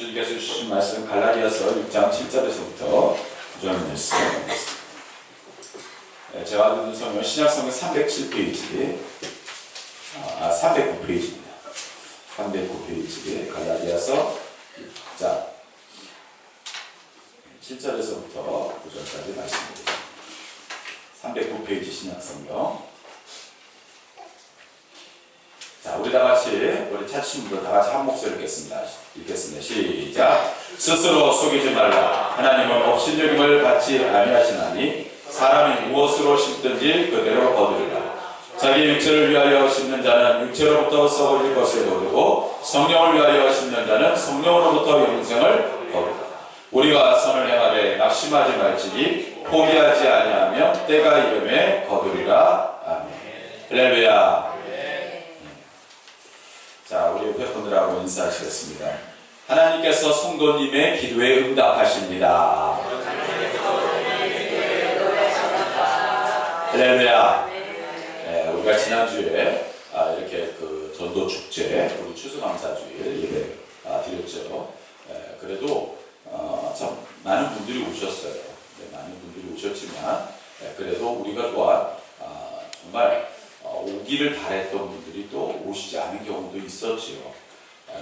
주님께서 주신 말씀 갈라디아서 6장 7절에서부터 9절 말씀. 제가 읽은 성경 신약성경 307페이지, 309페이지입니다. 309페이지 갈라디아서 6장 7절에서부터 9절까지 말씀드립니다. 309페이지 신약성경. 자, 우리 다 같이, 우리 찾으신 분들 다 같이 한 목소리 읽겠습니다. 시작. 스스로 속이지 말라. 하나님은 업신여김을 받지 아니하시나니 사람이 무엇으로 심든지 그대로 거두리라. 자기 육체를 위하여 심는 자는 육체로부터 썩어질 것을 거두고 성령을 위하여 심는 자는 성령으로부터 영생을 거두리라. 우리가 선을 행하되 낙심하지 말지니 포기하지 아니하며 때가 이름에 거두리라. 아멘. 할렐루야. 자, 우리 옆에 분들하고 인사하시겠습니다. 하나님께서 성도님의 기도에 응답하십니다. 할렐루야. 우리가 지난주에 이렇게 그 전도 축제, 우리 추수감사주일 예배 드렸죠. 그래도 참 많은 분들이 오셨어요. 많은 분들이 오셨지만 그래도 우리가 또한 정말 오기를 바랬던 분들이 또 오시지 않은 경우도 있었지요.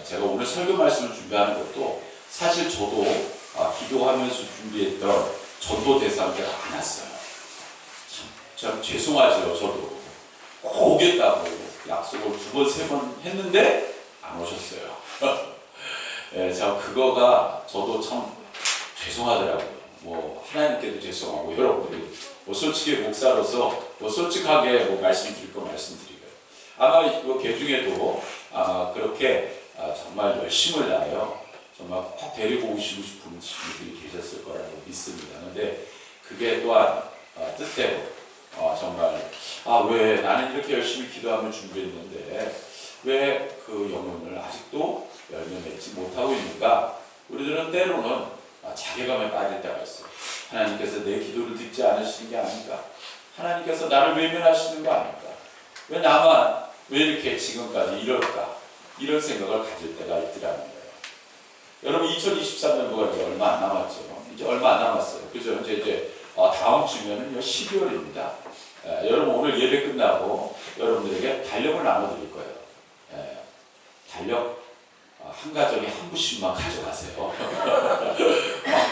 제가 오늘 설교 말씀을 준비하는 것도 사실 저도 기도하면서 준비했던 전도 대상들 안 왔어요. 참 죄송하죠. 저도 꼭 오겠다고 약속을 2번, 3번 했는데 안 오셨어요. 참 그거가 저도 참 죄송하더라고요. 뭐 하나님께도 죄송하고 여러분들이 솔직히 목사로서 솔직하게 말씀드릴 거 말씀드리고요. 아마 그 개중에도 그렇게 정말 열심을 다하여 정말 꼭 데리고 오시고 싶은 분들이 계셨을 거라고 믿습니다. 그런데 그게 또한 뜻대로 정말 왜 나는 이렇게 열심히 기도하며 준비했는데 왜 그 영혼을 아직도 열매 맺지 못하고 있는가? 우리들은 때로는 자괴감에 빠질 때가 있어요. 하나님께서 내 기도를 듣지 않으시는 게 아닌가? 하나님께서 나를 외면하시는 거 아닌가? 왜 나만 왜 이렇게 지금까지 이럴까? 이런 생각을 가질 때가 있더라는 거예요. 여러분 2023년도가 이제 얼마 안 남았죠. 이제 얼마 안 남았어요. 그죠? 이제 다음 주면은요 12월입니다. 여러분 오늘 예배 끝나고 여러분들에게 달력을 나눠드릴 거예요. 달력 한 가정에 한 부씩만 가져가세요.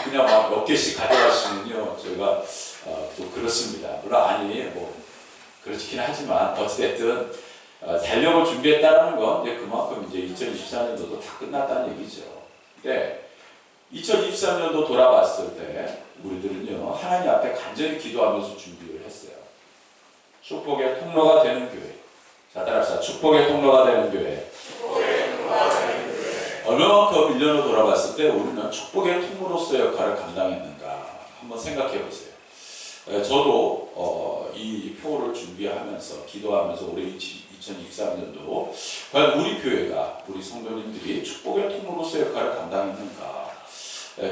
그냥 몇 개씩 가져가시면요 저희가 좀 그렇습니다. 물론 그렇긴 하지만 어찌됐든 달력을 준비했다는 건 이제 그만큼 이제 2024년도도 다 끝났다는 얘기죠. 근데 2023년도 돌아봤을 때 우리들은요 하나님 앞에 간절히 기도하면서 준비를 했어요. 축복의 통로가 되는 교회. 자, 따라합시다. 축복의 통로가 되는 교회. 얼마만큼 1년을 돌아봤을 때 우리는 축복의 통로로서의 역할을 감당했는가 한번 생각해 보세요. 저도 이 표를 준비하면서 기도하면서 올해 2023년도 과연 우리 교회가 우리 성도님들이 축복의 통로로서의 역할을 감당했는가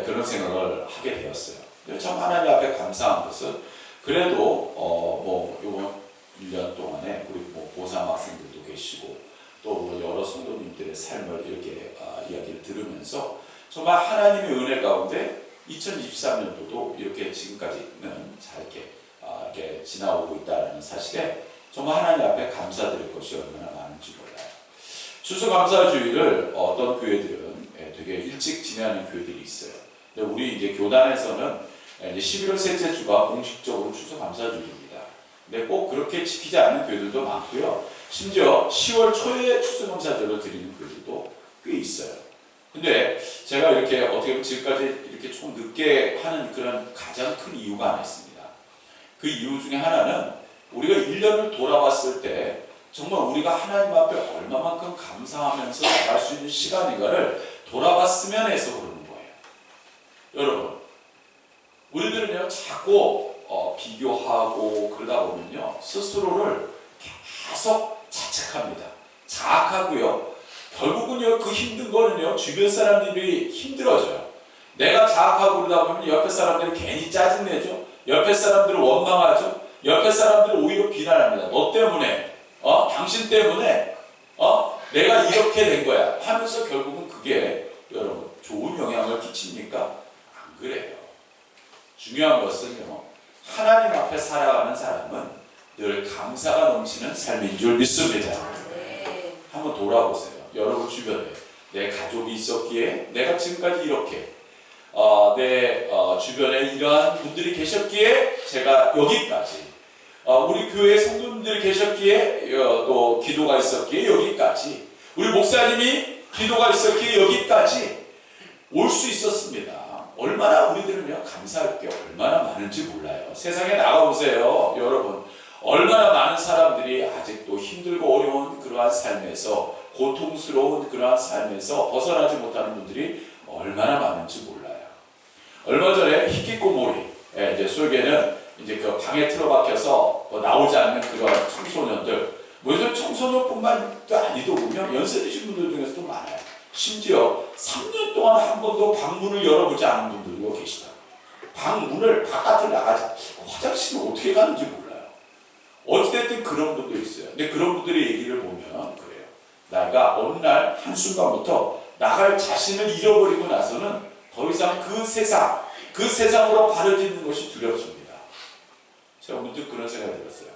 그런 생각을 하게 되었어요. 참 하나님 앞에 감사한 것은 그래도 이번 1년 동안에 우리 고3 학생들도 계시고 또 여러 성도님들의 삶을 이렇게 이야기를 들으면서 정말 하나님의 은혜 가운데 2023년도도 이렇게 지금까지는 잘 이렇게 지나오고 있다는 사실에 정말 하나님 앞에 감사드릴 것이 얼마나 많은지 몰라요. 추수감사주일을 어떤 교회들은 되게 일찍 지내는 교회들이 있어요. 근데 우리 이제 교단에서는 이제 11월 셋째 주가 공식적으로 추수감사주일입니다. 근데 꼭 그렇게 지키지 않는 교회들도 많고요. 심지어 10월 초에 추수감사절을 드리는 교회들도 꽤 있어요. 근데 제가 이렇게 어떻게 보면 지금까지 이렇게 좀 늦게 하는 그런 가장 큰 이유가 하나 있습니다. 그 이유 중에 하나는 우리가 1년을 돌아봤을 때 정말 우리가 하나님 앞에 얼마만큼 감사하면서 나갈 수 있는 시간인가를 돌아봤으면 해서 그러는 거예요. 여러분, 우리들은요 자꾸 비교하고 그러다 보면요 스스로를 계속 자책합니다. 자학하고요. 결국은요 그 힘든 거는요 주변 사람들이 힘들어져요. 내가 자학하고 그러다 보면 옆에 사람들이 괜히 짜증내죠. 옆에 사람들을 원망하죠. 옆에 사람들을 오히려 비난합니다. 너 때문에, 당신 때문에, 내가 이렇게 된 거야 하면서 결국은 그게 여러분 좋은 영향을 끼칩니까? 안 그래요. 중요한 것은요, 하나님 앞에 살아가는 사람은 늘 감사가 넘치는 삶인 줄 믿습니다. 한번 돌아보세요. 여러분 주변에 내 가족이 있었기에 내가 지금까지 이렇게 내 주변에 이러한 분들이 계셨기에 제가 여기까지, 우리 교회 성도님들이 계셨기에 또 기도가 있었기에 여기까지, 우리 목사님이 기도가 있었기에 여기까지 올 수 있었습니다. 얼마나 우리들은요, 감사할 게 얼마나 많은지 몰라요. 세상에 나가보세요. 여러분, 얼마나 많은 사람들이 아직도 힘들고 어려운 그러한 삶에서, 고통스러운 그러한 삶에서 벗어나지 못하는 분들이 얼마나 많은지 몰라요. 얼마 전에 히키코모리, 이제 속에는 이제 그 방에 틀어박혀서 나오지 않는 그런 청소년들, 무슨 청소년뿐만도 아니더군요. 연세 드신 분들 중에서도 많아요. 심지어 3년 동안 한 번도 방문을 열어보지 않은 분들도 계시다. 방문을 바깥을 나가지, 화장실을 어떻게 가는지 몰라요. 어찌됐든 그런 분도 있어요. 근데 그런 분들의 얘기를 보면 그래요. 내가 어느 날 한순간부터 나갈 자신을 잃어버리고 나서는 더 이상 그 세상으로 발을 딛는 것이 두렵습니다. 제가 문득 그런 생각이 들었어요.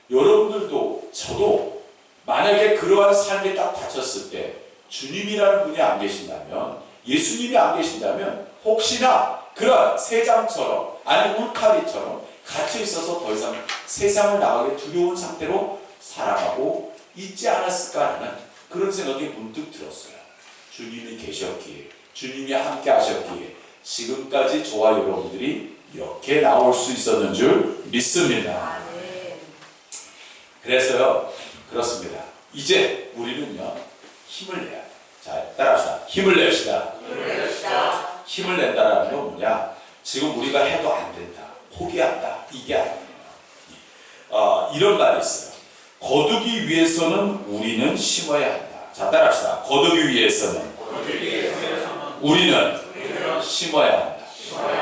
여러분들도 저도 만약에 그러한 삶에 딱 닥쳤을 때 주님이라는 분이 안 계신다면, 예수님이 안 계신다면 혹시나 그런 세장처럼, 아니 울타리처럼 갇혀 있어서 더 이상 세상을 나가기 두려운 상태로 살아가고 있지 않았을까라는 그런 생각이 문득 들었어요. 주님이 계셨기에, 주님이 함께 하셨기에 지금까지 저와 여러분들이 이렇게 나올 수 있었는 줄 믿습니다. 그래서요, 그렇습니다. 이제 우리는요, 힘을 내야 돼요. 자, 따라합시다. 힘을 냅시다. 힘을 낸다는 건 뭐냐? 지금 우리가 해도 안 된다, 포기한다, 이게 아니에요. 이런 말이 있어요. 거두기 위해서는 우리는 심어야 한다. 자, 따라합시다. 거두기 위해서는 우리는 심어야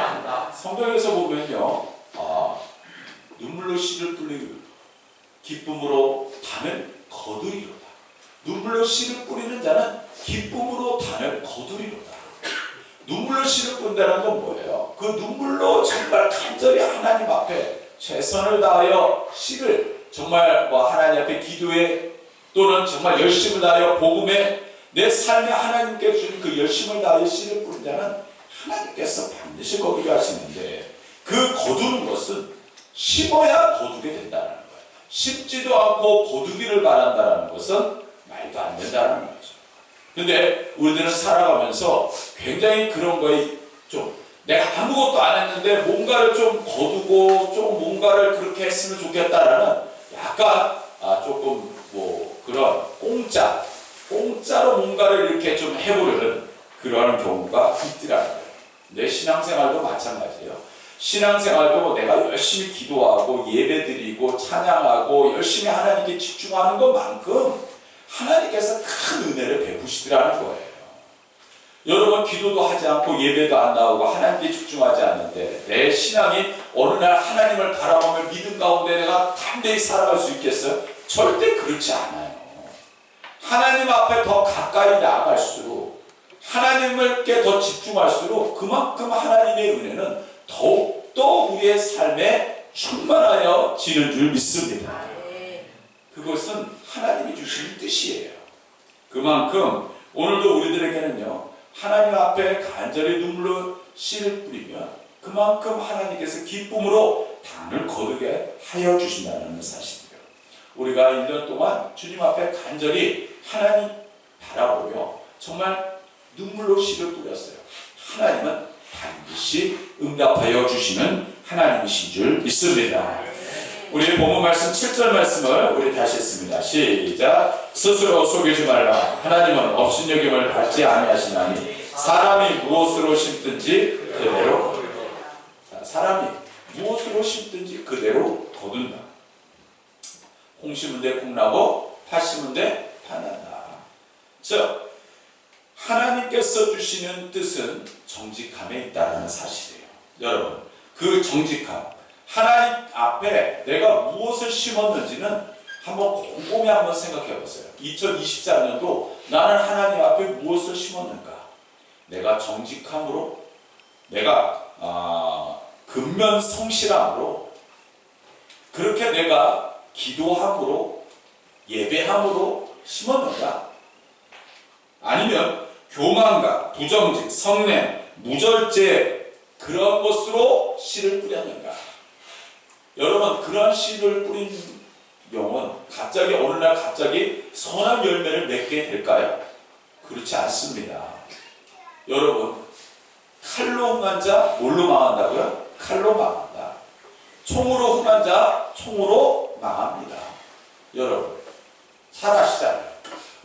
한다. 성경에서 보면요, 눈물로 씨를 뿌리고 기쁨으로 단을 거두리로다. 눈물로 씨를 뿌리는 자는 기쁨으로 단을 거두리로다. 눈물로 씨를 뿌린다는 건 뭐예요? 그 눈물로 정말 간절히 하나님 앞에 최선을 다하여 씨를 정말 하나님 앞에 기도에, 또는 정말 열심을 다하여 복음에 내 삶에 하나님께 주신 그 열심을 다하여 씨를 뿌린 자는 하나님께서 반드시 거두게 하시는데, 그 거두는 것은 심어야 거두게 된다는 거예요. 심지도 않고 거두기를 바란다는 것은 말도 안 된다는 거죠. 근데 우리들은 살아가면서 굉장히 그런 거에 좀, 내가 아무것도 안 했는데 뭔가를 좀 거두고 좀 뭔가를 그렇게 했으면 좋겠다라는 약간 조금 그런 공짜로 뭔가를 이렇게 좀 해보려는 그러한 경우가 있더라는 거예요. 내 신앙생활도 마찬가지예요. 신앙생활도 내가 열심히 기도하고 예배드리고 찬양하고 열심히 하나님께 집중하는 것만큼 하나님께서 큰 은혜를 베푸시더라는 거예요. 여러분, 기도도 하지 않고 예배도 안 나오고 하나님께 집중하지 않는데 내 신앙이 어느 날 하나님을 바라보며 믿음 가운데 내가 담대히 살아갈 수 있겠어요? 절대 그렇지 않아요. 하나님 앞에 더 가까이 나아갈수록, 하나님께 더 집중할수록 그만큼 하나님의 은혜는 더욱더 우리의 삶에 충만하여 지는 줄 믿습니다. 그것은 하나님이 주신 뜻이에요. 그만큼 오늘도 우리들에게는요, 하나님 앞에 간절히 눈물로 씨를 뿌리면 그만큼 하나님께서 기쁨으로 단을 거두게 하여 주신다는 사실이에요. 우리가 1년 동안 주님 앞에 간절히 하나님 바라보며 정말 눈물로 씨를 뿌렸어요. 하나님은 반드시 응답하여 주시는 하나님이신 줄 믿습니다. 우리 본문 말씀 7절 말씀을 우리 다시 했습니다. 시작. 스스로 속이지 말라. 하나님은 업신여김을 받지 아니하시나니 사람이 무엇으로 심든지 그대로, 사람이 무엇으로 심든지 그대로 거둔다. 콩 심은 데 콩 나고 팥 심은 데 팥 난다. 즉 하나님께서 주시는 뜻은 정직함에 있다는 사실이에요. 여러분, 그 정직함, 하나님 앞에 내가 무엇을 심었는지는 한번 곰곰이 한번 생각해 보세요. 2024년도 나는 하나님 앞에 무엇을 심었는가? 내가 정직함으로, 내가 근면성실함으로, 그렇게 내가 기도함으로, 예배함으로 심었는가? 아니면 교만과 부정직, 성냄, 무절제, 그런 것으로 씨를 뿌렸는가? 여러분, 그런 씨를 뿌린 영은 갑자기 어느 날 갑자기 선한 열매를 맺게 될까요? 그렇지 않습니다. 여러분, 칼로 흥한 자 뭘로 망한다고요? 칼로 망한다. 총으로 흥한 자 총으로 망합니다. 여러분, 잘 아시잖아요.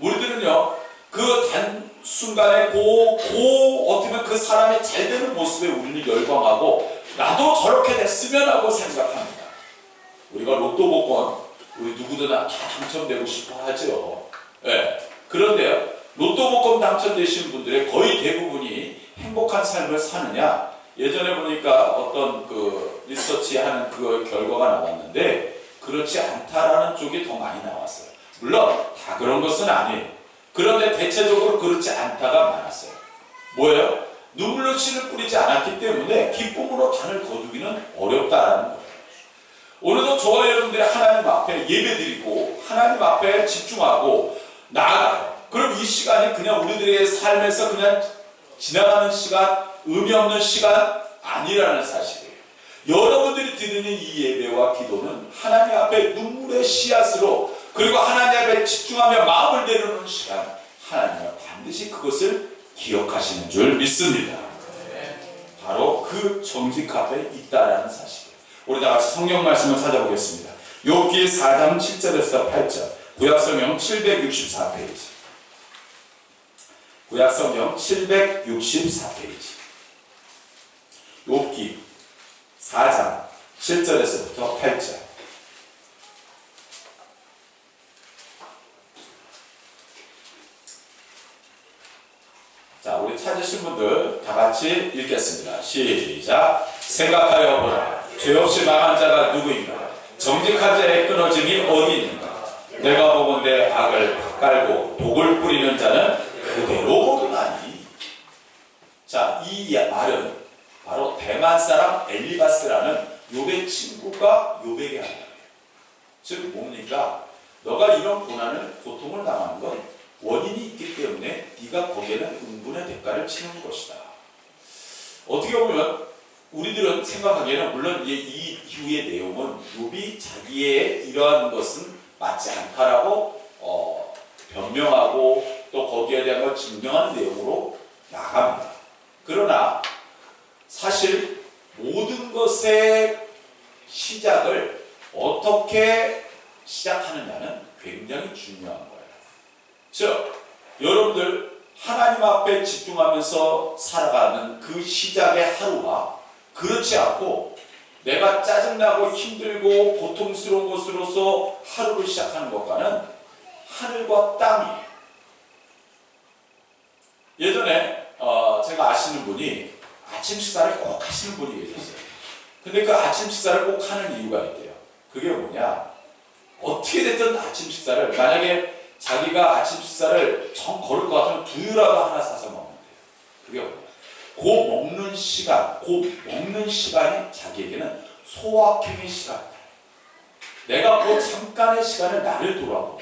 우리들은요, 그 단순간에 어떻게 보면 그 사람의 잘 되는 모습에 우리는 열광하고 나도 저렇게 됐으면 하고 생각합니다. 우리가 로또 복권, 우리 누구든 다 당첨되고 싶어 하죠. 네. 그런데요, 로또 복권 당첨되신 분들의 거의 대부분이 행복한 삶을 사느냐? 예전에 보니까 어떤 그 리서치 하는 그 결과가 나왔는데 그렇지 않다라는 쪽이 더 많이 나왔어요. 물론 다 그런 것은 아니에요. 그런데 대체적으로 그렇지 않다가 많았어요. 뭐예요? 눈물로 씨를 뿌리지 않았기 때문에 기쁨으로 단을 거두기는 어렵다라는 거예요. 오늘도 저와 여러분들이 하나님 앞에 예배드리고 하나님 앞에 집중하고 나아가요. 그럼 이 시간이 그냥 우리들의 삶에서 그냥 지나가는 시간, 의미 없는 시간 아니라는 사실이에요. 여러분들이 드리는 이 예배와 기도는 하나님 앞에 눈물의 씨앗으로, 그리고 하나님 앞에 집중하며 마음을 내려놓는 시간, 하나님은 반드시 그것을 기억하시는 줄 믿습니다. 바로 그 정직 앞에 있다라는 사실이에요. 우리 다 같이 성경 말씀을 찾아보겠습니다. 욥기 4장 7절에서 8절, 구약성경 764페이지. 구약성경 764페이지. 욥기 4장 7절에서부터 8절. 자, 우리 찾으신 분들 다 같이 읽겠습니다. 시작. 생각하여 보라. 죄 없이 망한 자가 누구인가? 정직한 자의 끊어짐이 어디 있는가? 내가 보건대 악을 깔고 독을 뿌리는 자는 그대로 보도나니. 자, 이 말은 바로 대만 사람 엘리바스라는 욥의 친구가 욥에게 한 말이에요. 즉 뭡니까? 너가 이런 고통을 당하는 건 원인이 있기 때문에 네가 거기에는 응분의 대가를 치는 것이다. 어떻게 보면 우리들은 생각하기에는, 물론 이 이후의 내용은 욥이 자기의 이러한 것은 맞지 않다라고 변명하고 또 거기에 대한 걸 증명하는 내용으로 나갑니다. 그러나 사실 모든 것의 시작을 어떻게 시작하느냐는 굉장히 중요한 거예요. 즉, 여러분들 하나님 앞에 집중하면서 살아가는 그 시작의 하루와 그렇지 않고 내가 짜증나고 힘들고 고통스러운 것으로서 하루를 시작하는 것과는 하늘과 땅이에요. 예전에 제가 아시는 분이 아침 식사를 꼭 하시는 분이 계셨어요. 근데 그 아침 식사를 꼭 하는 이유가 있대요. 그게 뭐냐? 어떻게 됐든 아침 식사를, 만약에 자기가 아침 식사를 정 걸을 것 같으면 두유라도 하나 사서 먹는데요. 그게 뭐냐? 그 먹는 시간이 자기에게는 소확행의 시간이다. 내가 그 잠깐의 시간을 나를 돌아보고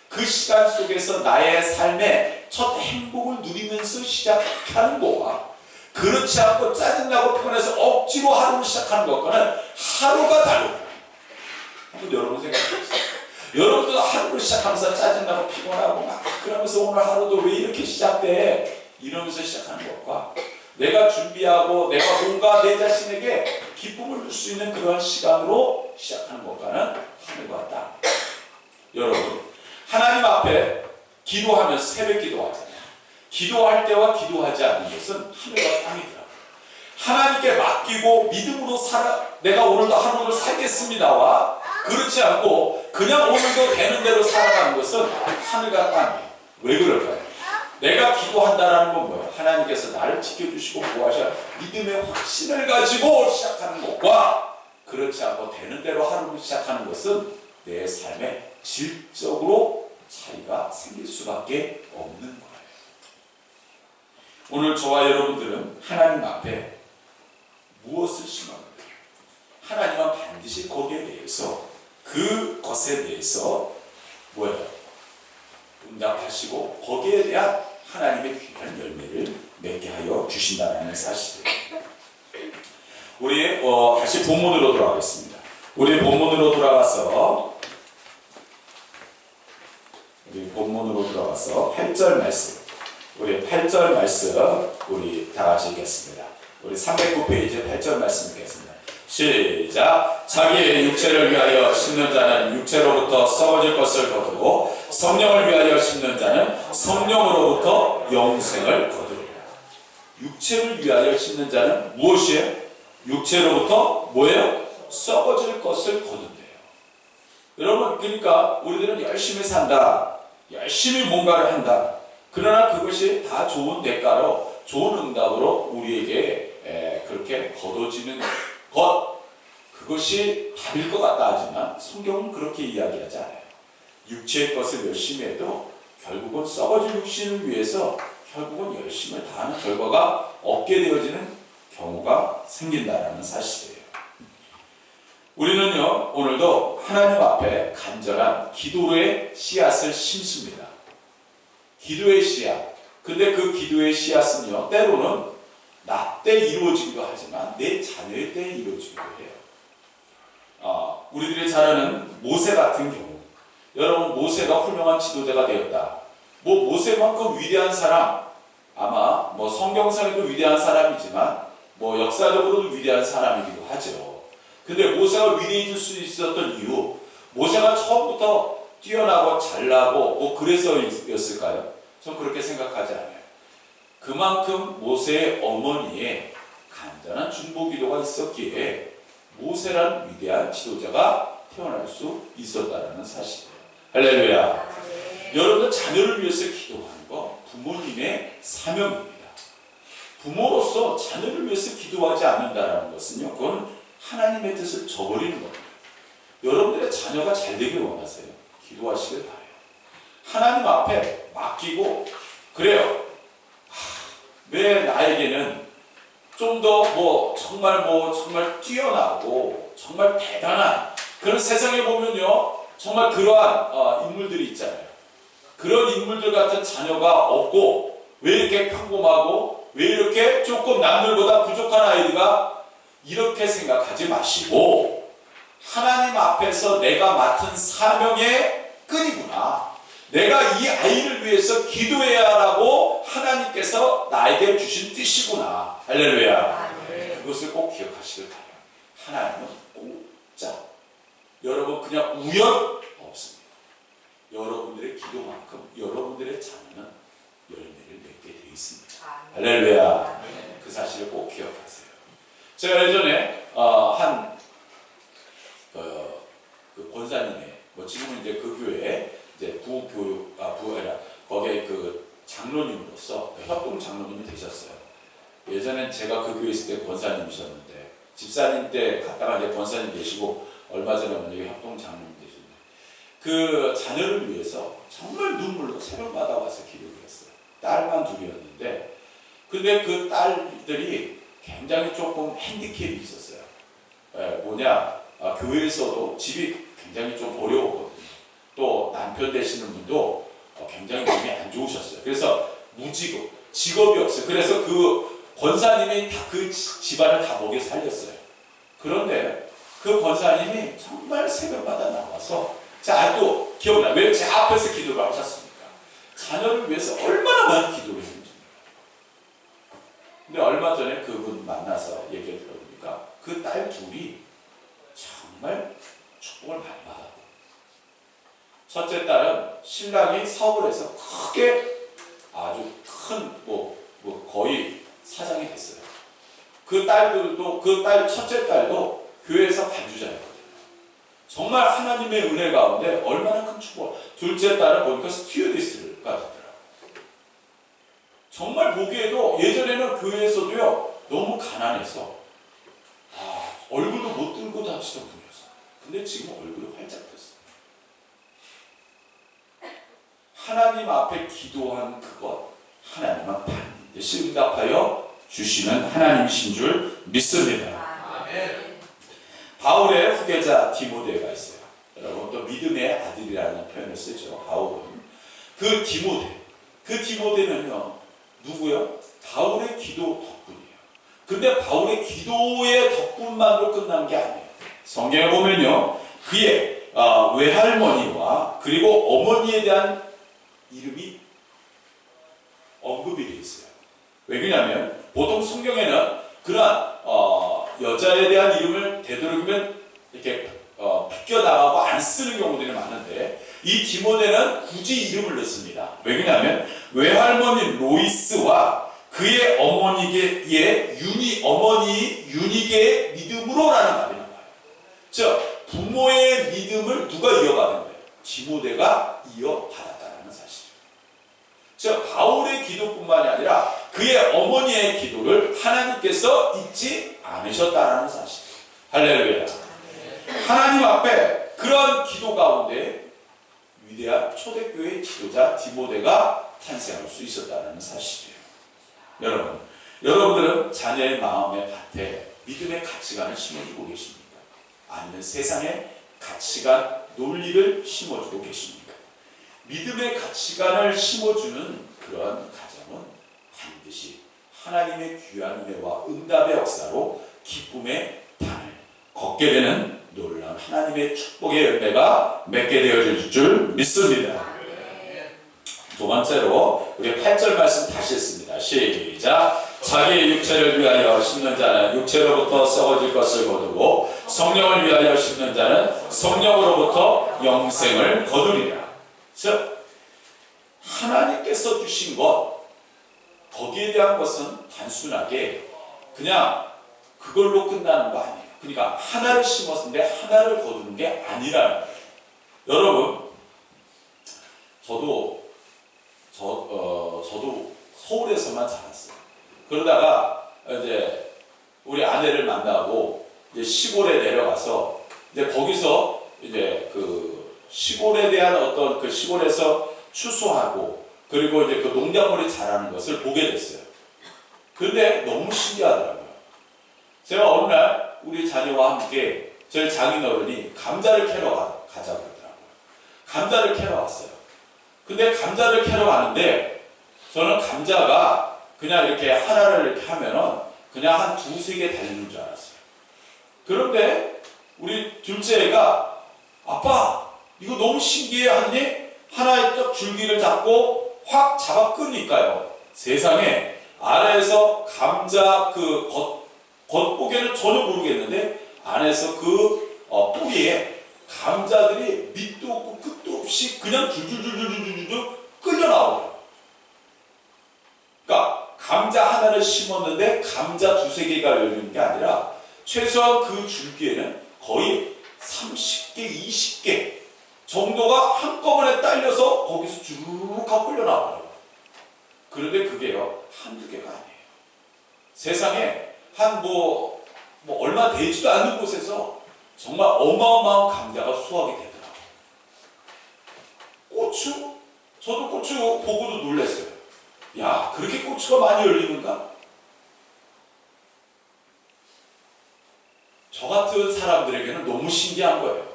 그 시간 속에서 나의 삶의 첫 행복을 누리면서 시작하는 거와, 그렇지 않고 짜증나고 피곤해서 억지로 하루를 시작하는 것과는 하루가 다르다. 한번 여러분 생각해보세요. 여러분도 하루를 시작하면서 짜증나고 피곤하고 막 그러면서 오늘 하루도 왜 이렇게 시작돼? 이러면서 시작하는 것과, 내가 준비하고 내가 뭔가 내 자신에게 기쁨을 줄 수 있는 그런 시간으로 시작하는 것과는 하늘과 땅. 여러분, 하나님 앞에 기도하면서 새벽 기도하잖아요. 기도할 때와 기도하지 않는 것은 하늘과 땅이더라고요. 하나님께 맡기고 믿음으로 내가 오늘도 하루를 살겠습니다와, 그렇지 않고 그냥 오늘도 되는 대로 살아가는 것은 하늘과 땅이에요. 왜 그럴까요? 내가 기도한다라는 건 뭐예요? 하나님께서 나를 지켜주시고 보호하셔 믿음의 확신을 가지고 시작하는 것과, 그렇지 않고 되는 대로 하루를 시작하는 것은 내 삶에 질적으로 차이가 생길 수밖에 없는 거예요. 오늘 저와 여러분들은 하나님 앞에 무엇을 심었는데 하나님은 반드시 거기에 대해서 그것에 대해서 뭐예요? 응답하시고 거기에 대한 하나님의 귀한 열매를 맺게 하여 주신다는 사실이에요. 우리 다시 본문으로 돌아가겠습니다. 우리 본문으로 돌아가서 8절 말씀, 우리 8절 말씀 우리 다 같이 읽겠습니다. 우리 309페이지 8절 말씀 읽겠습니다. 시작. 자기의 육체를 위하여 심는 자는 육체로부터 썩어질 것을 거두고 성령을 위하여 심는 자는 성령으로부터 영생을 거두리라. 육체를 위하여 심는 자는 무엇이에요? 육체로부터 뭐예요? 썩어질 것을 거둔대요. 여러분, 그러니까 우리들은 열심히 산다, 열심히 뭔가를 한다. 그러나 그것이 다 좋은 대가로, 좋은 응답으로 우리에게 그렇게 거둬지는 것, 그것이 답일 것 같다 하지만 성경은 그렇게 이야기하지 않아요. 육체의 것을 열심히 해도 결국은 썩어질 육신을 위해서 결국은 열심을 다하는 결과가 없게 되어지는 경우가 생긴다는 사실이에요. 우리는요, 오늘도 하나님 앞에 간절한 기도의 씨앗을 심습니다. 기도의 씨앗. 근데 그 기도의 씨앗은요, 때로는 나 때 이루어지기도 하지만 내 자녀의 때에 이루어지기도 해요. 우리들이 잘 아는 모세 같은 경우, 여러분, 모세가 훌륭한 지도자가 되었다. 모세만큼 위대한 사람, 아마 성경상에도 위대한 사람이지만 역사적으로도 위대한 사람이기도 하죠. 근데 모세가 위대해질 수 있었던 이유, 모세가 처음부터 뛰어나고 잘나고 그래서였을까요? 전 그렇게 생각하지 않아요. 그만큼 모세의 어머니의 간단한 중보기도가 있었기에 모세라는 위대한 지도자가 태어날 수 있었다는 사실이에요. 할렐루야. 여러분들 자녀를 위해서 기도하는 거 부모님의 사명입니다. 부모로서 자녀를 위해서 기도하지 않는다는 것은요, 그건 하나님의 뜻을 저버리는 겁니다. 여러분들의 자녀가 잘 되길 원하세요? 기도하시길 바라요. 하나님 앞에 맡기고, 그래요. 왜 나에게는 좀 더 정말 뛰어나고 정말 대단한 그런, 세상에 보면요 정말 그러한 인물들이 있잖아요. 그런 인물들 같은 자녀가 없고 왜 이렇게 평범하고 왜 이렇게 조금 남들보다 부족한 아이들가, 이렇게 생각하지 마시고 하나님 앞에서 내가 맡은 사명의 끈이구나, 내가 이 아이를 위해서 기도해야 하라고 하나님께서 나에게 주신 뜻이구나. 할렐루야. 그것을 꼭 기억하시길 바라요. 하나님은 공짜, 여러분 그냥 우연 없습니다. 여러분들의 기도만큼 여러분들의 자녀는 열매를 맺게 되어 있습니다. 할렐루야. 그 사실을 꼭 기억하세요. 제가 예전에 그 권사님의 지금은 이제 그 교회에 이제 거기에 그 장로님으로서 협동 장로님이 되셨어요. 예전엔 제가 그 교회 있을 때 권사님이셨는데, 집사님 때 갔다가 이제 권사님 되시고 얼마 전에 여기 협동 장로님 되셨는데, 그 자녀를 위해서 정말 눈물로 새벽마다 와서 기도를 했어요. 딸만 둘이었는데, 근데 그 딸들이 굉장히 조금 핸디캡이 있었어요. 교회에서도 집이 굉장히 좀 어려웠거든요. 또 남편 되시는 분도 굉장히 몸이 안 좋으셨어요. 그래서 무직업, 직업이 없어요. 그래서 그 권사님이 다 그 집안을 다 먹여 살렸어요. 그런데 그 권사님이 정말 새벽마다 나와서, 아직도 기억나요. 왜 제 앞에서 기도를 하셨습니까? 자녀를 위해서 얼마나 많은 기도를 했는지. 근데 얼마 전에 그분 만나서 얘기를 들어보니까 그 딸 둘이 정말 축복을 많이 받았고, 첫째 딸은 신랑이 사업을 해서 크게 아주 큰 거의 사장이 됐어요. 그 딸들도, 그 첫째 딸도 교회에서 반주자였거든요. 정말 하나님의 은혜 가운데 얼마나 큰 축복. 둘째 딸은 보니까 스튜어디스가 됐더라고요. 정말 보기에도 예전에는 교회에서도요 너무 가난해서 얼굴도 못 들고 다니시던 분이었어요. 근데 지금 얼굴이 활짝 폈어요. 하나님 앞에 기도한 그것 하나님은 반드시 응답하여 주시는 하나님이신 줄 믿습니다. 바울의 후계자 디모데가 있어요. 여러분 또 믿음의 아들이라는 표현을 쓰죠. 바울은 그 디모데는요 누구요? 바울의 기도 덕분이에요. 근데 바울의 기도의 덕분만으로 끝난 게 아니에요. 성경에 보면요 그의 외할머니와 그리고 어머니에 대한 이름이 언급이 되어 있어요. 왜 그러냐면 보통 성경에는 그러한 여자에 대한 이름을 되도록이면 이렇게 비껴나가고 안 쓰는 경우들이 많은데 이 디모데는 굳이 이름을 넣습니다. 왜 그러냐면 외할머니 로이스와 그의 어머니의 어머니 유니게의 믿음으로라는 말이 나와요. 즉 부모의 믿음을 누가 이어받은 거예요? 디모데가 이어받았다는 사실이에요. 즉 바울의 기도뿐만이 아니라 그의 어머니의 기도를 하나님께서 잊지 않으셨다는 사실이에요. 할렐루야. 하나님 앞에 그런 기도 가운데 위대한 초대교회 지도자 디모데가 탄생할 수 있었다는 사실이에요. 여러분들은 자녀의 마음의 밭에 믿음의 가치관을 심어주고 계십니까? 아니면 세상의 가치관, 논리를 심어주고 계십니까? 믿음의 가치관을 심어주는 그런 가정은 반드시 하나님의 귀한 은혜와 응답의 역사로 기쁨의 단을 걷게 되는 놀라운 하나님의 축복의 열매가 맺게 되어질 줄 믿습니다. 두 번째로 우리 8절 말씀 다시 했습니다. 시작. 자기의 육체를 위하여 심는 자는 육체로부터 썩어질 것을 거두고 성령을 위하여 심는 자는 성령으로부터 영생을 거두리라. 즉 하나님께서 주신 것 거기에 대한 것은 단순하게 그냥 그걸로 끝나는 거 아니에요. 그러니까 하나를 심었는데 하나를 거두는 게 아니라는 거예요. 여러분 저도 서울에서만 자랐어요. 그러다가 이제 우리 아내를 만나고 이제 시골에 내려가서 이제 거기서 이제 그 시골에 대한 어떤 그 시골에서 추수하고 그리고 이제 그 농작물이 자라는 것을 보게 됐어요. 근데 너무 신기하더라고요. 제가 어느 날 우리 자녀와 함께 저희 장인어른이 감자를 캐러 가자고 그러더라고요. 감자를 캐러 왔어요. 근데 감자를 캐러 가는데 저는 감자가 그냥 이렇게 하나를 이렇게 하면은 그냥 한 두세 개 달리는 줄 알았어요. 그런데 우리 둘째 애가 아빠 이거 너무 신기해 하니 하나의 딱 줄기를 잡고 확 잡아 끄니까요. 세상에 아래에서 감자 그 겉보기에는 전혀 모르겠는데 안에서 그 뿌리에 감자들이 밑도 없고 끝도 없이 그냥 줄줄줄줄줄줄 끌려 나오더라고요. 그러니까 감자 하나를 심었는데 감자 두세 개가 열리는 게 아니라 최소한 그 줄기에는 거의 30개, 20개 정도가 한꺼번에 딸려서 거기서 주르륵 하고 끌려 나오더라고요. 그런데 그게요 한두 개가 아니에요. 세상에 한 얼마 되지도 않는 곳에서 정말 어마어마한 감자가 수확이 되더라고요. 고추? 저도 고추 보고도 놀랐어요. 야, 그렇게 고추가 많이 열리는가? 저 같은 사람들에게는 너무 신기한 거예요.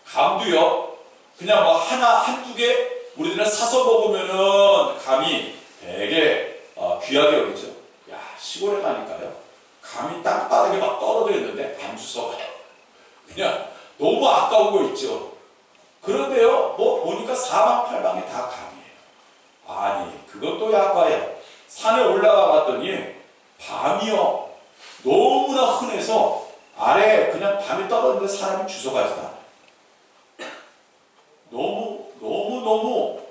감도요, 그냥 한두 개, 우리들은 사서 먹으면은 감이 되게 귀하게 여기죠. 야, 시골에 가니까요. 감이 땅바닥에 막 떨어져 있는데 안 주워가요. 그냥 너무 아까운 거 있죠. 그런데요, 보니까 사방팔방에 다 감이에요. 아니, 그것도 약과예요. 산에 올라가 봤더니 밤이요. 너무나 흔해서 아래에 그냥 밤이 떨어지는데 사람이 주워가지도 않아요. 너무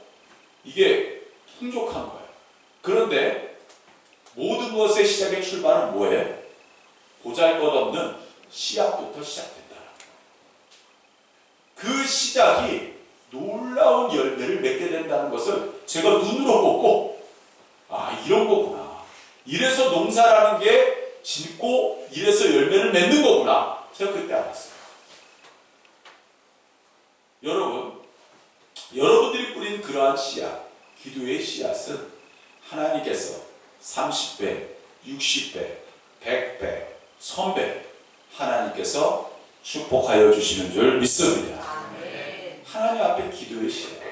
이게 풍족한 거예요. 그런데 모든 것의 시작의 출발은 뭐예요? 보잘것없는 씨앗부터 시작된다. 그 시작이 놀라운 열매를 맺게 된다는 것을 제가 눈으로 보고 이런 거구나. 이래서 농사라는 게 짓고 이래서 열매를 맺는 거구나. 제가 그때 알았어요. 여러분들이 뿌린 그러한 씨앗, 기도의 씨앗은 하나님께서 30배, 60배, 100배, 1000배 하나님께서 축복하여 주시는 줄 믿습니다. 하나님 앞에 기도의 시간.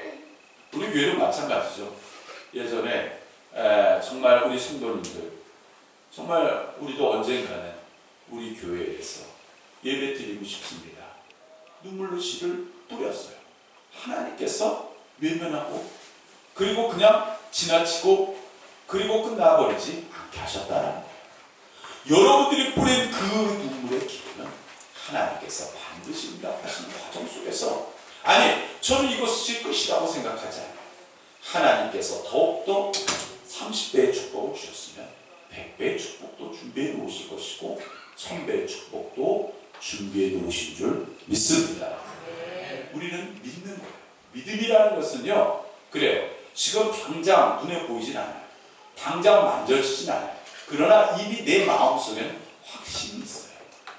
우리 교회도 마찬가지죠. 예전에 정말 우리 성도님들, 정말 우리도 언젠가는 우리 교회에서 예배 드리고 싶습니다. 눈물로 씨를 뿌렸어요. 하나님께서 외면하고 그리고 그냥 지나치고 그리고 끝나버리지 않게 하셨다는 거예요. 여러분들이 뿌린 그 눈물의 기도는 하나님께서 반드시 응답하시는 과정 속에서, 아니 저는 이것이 끝이라고 생각하지 않아요. 하나님께서 더욱더 30배의 축복을 주셨으면 100배의 축복도 준비해 놓으실 것이고 1000배의 축복도 준비해 놓으신 줄 믿습니다. 우리는 믿는 거예요. 믿음이라는 것은요, 그래요. 지금 당장 눈에 보이진 않아요. 당장 만져지진 않아요. 그러나 이미 내 마음속에는 확신이 있어요.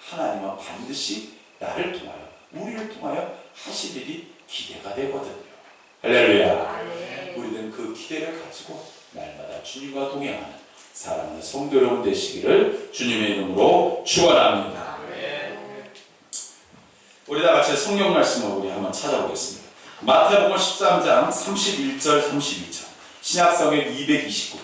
하나님은 반드시 나를 통하여, 우리를 통하여 하실 일이 기대가 되거든요. 할렐루야. 우리는 그 기대를 가지고 날마다 주님과 동행하는 사랑하는 성도 여러분 되시기를 주님의 이름으로 축원합니다. 우리 다 같이 성경 말씀을 우리 한번 찾아보겠습니다. 마태복음 13장 31절 32절, 신약성경 229페이지.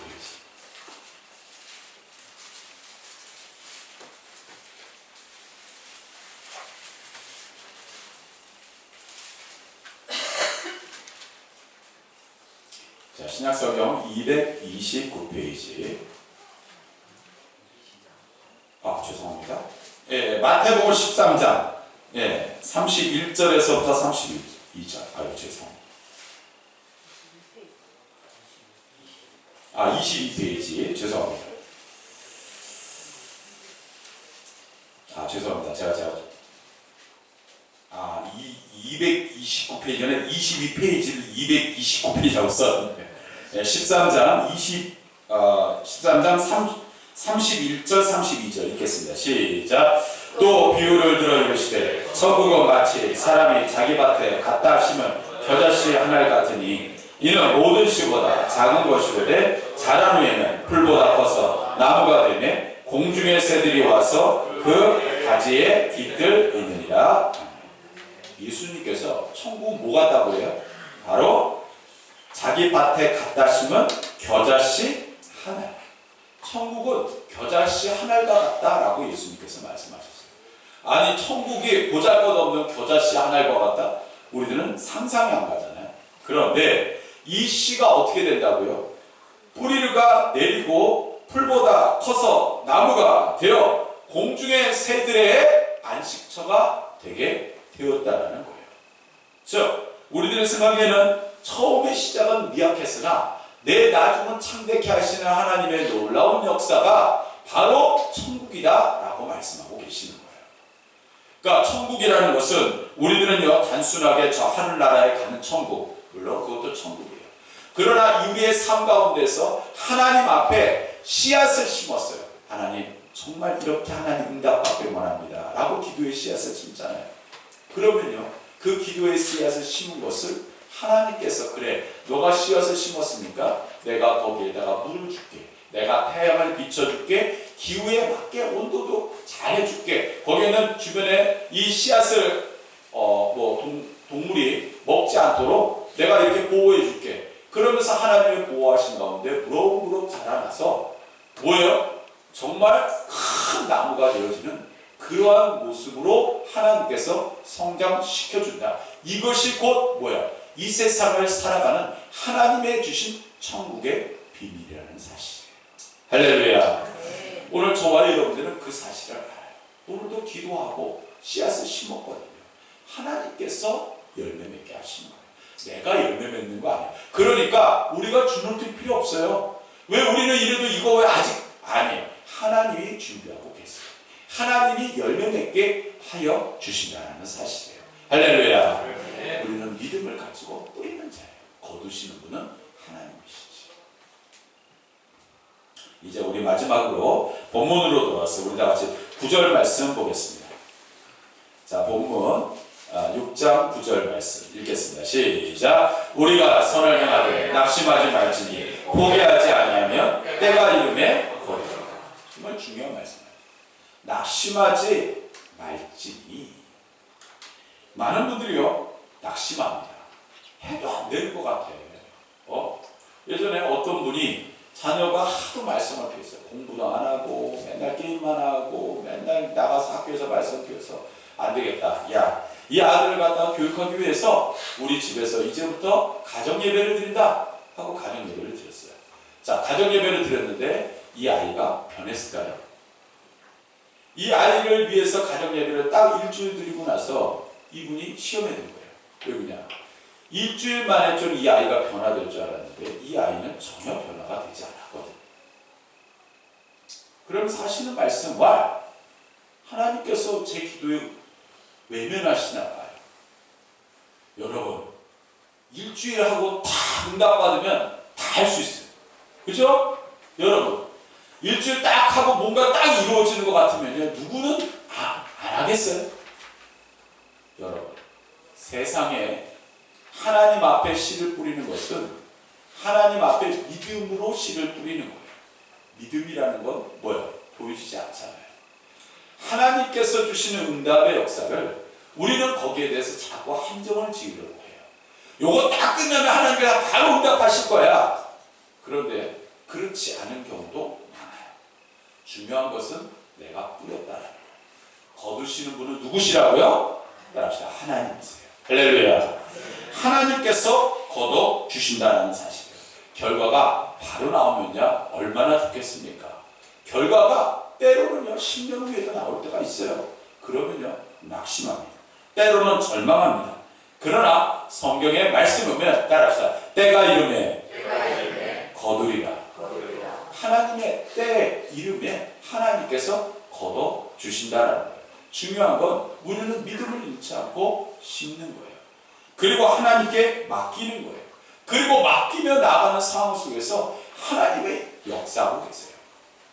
자, 신약성경 229페이지. 죄송합니다. 예, 마태복음 13장 31절에서부터 32절. 죄송합니다. 22페이지. 죄송합니다. 죄송합니다. 제가 229페이지는 22페이지를 229페이지라고 썼는데 13장 31절 32절 읽겠습니다. 시작. 또 비유를 들어 이르시되 천국은 마치 사람이 자기 밭에 갖다 심은 겨자씨 한 알 같으니 이는 모든 씨보다 작은 것이로되 자란 후에는 풀보다 커서 나무가 되매 공중의 새들이 와서 그 가지에 깃들 있느니라. 예수님께서 천국 뭐 같다고 해요? 바로 자기 밭에 갖다 심은 겨자씨 한 알. 천국은 겨자씨 한 알과 같다라고 예수님께서 말씀하셨어요. 아니 천국이 보잘것없는 겨자씨 한 알과 같다? 우리들은 상상이 안 가잖아요. 그런데 이 씨가 어떻게 된다고요? 뿌리가 내리고 풀보다 커서 나무가 되어 공중의 새들의 안식처가 되게 되었다는 거예요. 즉 우리들의 생각에는 처음의 시작은 미약했으나 내 나중은 창대케 하시는 하나님의 놀라운 역사가 바로 천국이다라고 말씀하고 계시는 거예요. 그러니까 천국이라는 것은 우리들은요 단순하게 저 하늘나라에 가는 천국, 물론 그것도 천국이에요. 그러나 우리의 삶 가운데서 하나님 앞에 씨앗을 심었어요. 하나님 정말 이렇게 하나님 응답받길 원합니다 라고 기도의 씨앗을 심잖아요. 그러면요 그 기도의 씨앗을 심은 것을 하나님께서 그래 너가 씨앗을 심었으니까 내가 거기에다가 물을 줄게, 내가 태양을 비춰줄게, 기후에 맞게 온도도 잘해줄게, 거기에는 주변에 이 씨앗을 동물이 먹지 않도록 내가 이렇게 보호해줄게. 그러면서 하나님의 보호하신 가운데 무럭무럭 자라나서 뭐예요? 정말 큰 나무가 되어지는 그러한 모습으로 하나님께서 성장시켜준다. 이것이 곧 뭐야? 이 세상을 살아가는 하나님의 주신 천국의 비밀이라는 사실이에요. 할렐루야. 오늘 저와 여러분들은 그 사실을 알아요. 오늘도 기도하고 씨앗을 심었거든요. 하나님께서 열매 맺게 하신 거예요. 내가 열매 맺는 거 아니에요. 그러니까 우리가 주눅 들 필요 없어요. 왜 우리는 이래도 이거 왜 아직 아니에요. 하나님이 준비하고 계세요. 하나님이 열매 맺게 하여 주신다는 사실이에요. 할렐루야. 우리는 믿음을 가지고 뿌리는 자예요. 거두시는 분은 하나님이시지. 이제 우리 마지막으로 본문으로 돌아와서 우리 다 같이 9절 말씀 보겠습니다. 자, 본문 6장 9절 말씀 읽겠습니다. 시작. 우리가 선을 행하되 낙심하지 말지니 포기하지 아니하면 때가 이름에 거리리라. 정말 중요한 말씀입니다. 낙심하지 말지니. 많은 분들이요 낙심합니다. 해도 안 되는 것 같아. 예전에 어떤 분이 자녀가 하도 말씀을 피웠어요. 공부도 안 하고 맨날 게임만 하고 맨날 나가서 학교에서 말씀 피워서 안 되겠다. 야, 이 아들을 갖다가 교육하기 위해서 우리 집에서 이제부터 가정예배를 드린다 하고 가정예배를 드렸어요. 자, 가정예배를 드렸는데 이 아이가 변했을까요? 이 아이를 위해서 가정예배를 딱 일주일 드리고 나서 이분이 시험에 든 거예요. 왜 그러냐? 일주일 만에 좀 이 아이가 변화될 줄 알았는데 이 아이는 전혀 변화가 되지 않았거든. 그럼 사실은 말씀, 와, 하나님께서 제 기도에 외면하시나 봐요. 여러분, 일주일 하고 다 응답받으면 다 할 수 있어요. 그죠? 여러분, 일주일 딱 하고 뭔가 딱 이루어지는 것 같으면요, 누구는 안 하겠어요? 여러분, 세상에 하나님 앞에 씨를 뿌리는 것은 하나님 앞에 믿음으로 씨를 뿌리는 거예요. 믿음이라는 건 뭐예요? 보여지지 않잖아요. 하나님께서 주시는 응답의 역사를 우리는 거기에 대해서 자꾸 함정을 지으려고 해요. 요거 딱 끝나면 하나님께서 바로 응답하실 거야. 그런데 그렇지 않은 경우도 많아요. 중요한 것은 내가 뿌렸다는 거예요. 거두시는 분은 누구시라고요? 따라합시다. 하나님이세요. 할렐루야. 하나님께서 거둬 주신다는 사실이에요. 결과가 바로 나오면요 얼마나 좋겠습니까? 결과가 때로는요 10년 후에도 나올 때가 있어요. 그러면요 낙심합니다. 때로는 절망합니다. 그러나 성경의 말씀을 보면 따라합시다. 때가 이름에 거두리라. 하나님의 때 이름에 하나님께서 거둬 주신다라는 거예요. 중요한 건 우리는 믿음을 잃지 않고 심는 거예요. 그리고 하나님께 맡기는 거예요. 그리고 맡기며 나가는 상황 속에서 하나님의 역사하고 계세요.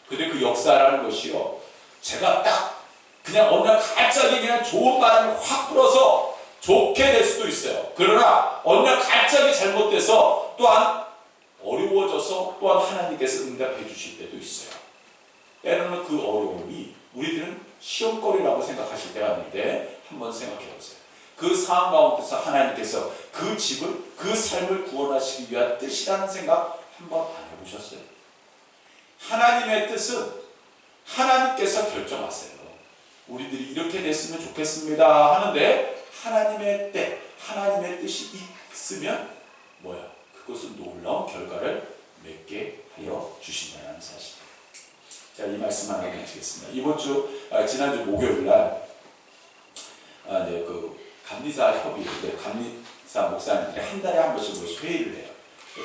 근데 그 역사라는 것이요, 제가 딱 그냥 어느 날 갑자기 그냥 좋은 바람이 확 불어서 좋게 될 수도 있어요. 그러나 어느 날 갑자기 잘못돼서 또한 어려워져서 또한 하나님께서 응답해 주실 때도 있어요. 때로는 그 어려움이 우리들은 시험거리라고 생각하실 때가 있는데 한번 생각해 보세요. 그 상황 가운데서 하나님께서 그 집을, 그 삶을 구원하시기 위한 뜻이라는 생각 한번 안 해보셨어요? 하나님의 뜻은 하나님께서 결정하세요. 우리들이 이렇게 됐으면 좋겠습니다 하는데 하나님의 때, 하나님의 뜻이 있으면 뭐야? 그것은 놀라운 결과를 맺게 하여 주신다는 사실이에요. 자, 이 말씀 하나 해주시겠습니다. 이번 주, 지난주 목요일날 그 감리사 협의, 감리사 목사님들이 한 달에 한 번씩 모여서 회의를 해요.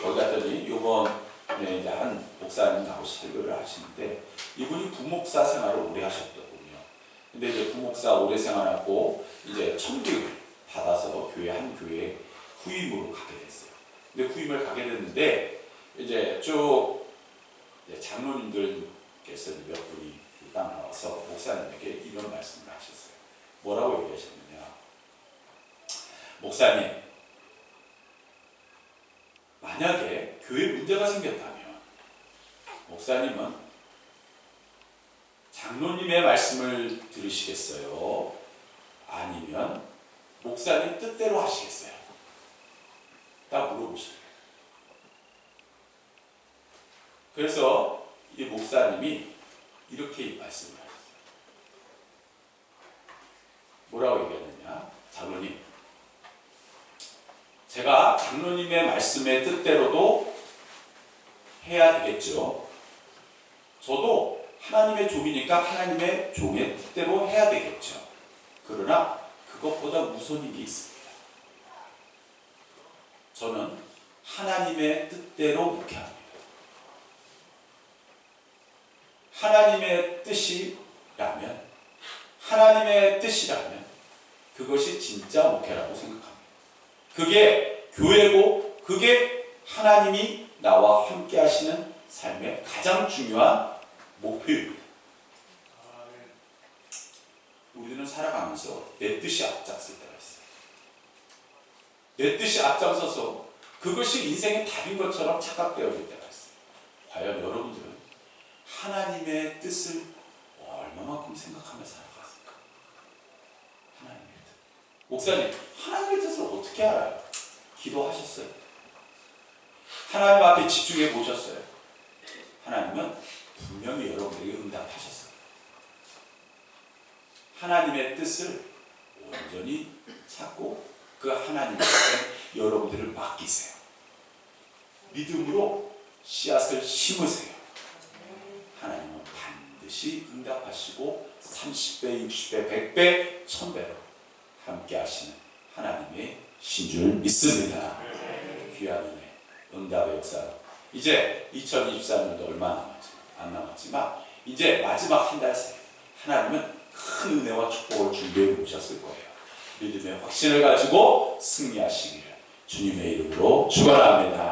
거기 갔더니 요번에 이제 한 목사님 나오셔서 설교를 하시는데 이분이 부목사 생활을 오래 하셨더군요. 근데 이제 부목사 오래 생활하고 이제 청직을 받아서 한 교회에 후임으로 가게 됐어요. 근데 후임을 가게 됐는데 이제 쭉 장로님들께서 몇 분이 딱 나와서 목사님에게 이런 말씀을 하셨어요. 뭐라고 얘기하셨느냐? 목사님, 만약에 교회에 문제가 생겼다면 목사님은 장로님의 말씀을 들으시겠어요? 아니면 목사님 뜻대로 하시겠어요? 딱 물어보시래요. 그래서 이 목사님이 이렇게 말씀을 하셨어요. 뭐라고 얘기하느냐? 장로님, 제가 장로님의 말씀의 뜻대로도 해야 되겠죠. 저도 하나님의 종이니까 하나님의 종의 뜻대로 해야 되겠죠. 그러나 그것보다 우선인 게 있습니다. 저는 하나님의 뜻대로 묵혀합니다. 하나님의 뜻이라면, 하나님의 뜻이라면 그것이 진짜 목회라고 생각합니다. 그게 교회고 그게 하나님이 나와 함께 하시는 삶의 가장 중요한 목표입니다. 우리는 살아가면서 내 뜻이 앞장설 때가 있어요. 내 뜻이 앞장서서 그것이 인생의 답인 것처럼 착각되어질 때가 있어요. 과연 여러분들은 하나님의 뜻을 얼마만큼 생각하며 살아갔을까? 하나님의 뜻. 목사님, 하나님의 뜻을 어떻게 알아요? 기도하셨어요? 하나님 앞에 집중해 보셨어요? 하나님은 분명히 여러분에게 응답하셨어요. 하나님의 뜻을 온전히 찾고 그 하나님께 여러분들을 맡기세요. 믿음으로 씨앗을 심으세요. 하나님은 반드시 응답하시고 30배, 60배, 100배, 1000배로 함께 하시는 하나님의 신줄 믿습니다. 귀한 은혜, 응답의 역사로 이제 2024년도 얼마 안 남았지만 이제 마지막 한 달 새 하나님은 큰 은혜와 축복을 준비해 놓으셨을 거예요. 믿음의 확신을 가지고 승리하시기를 주님의 이름으로 축원합니다.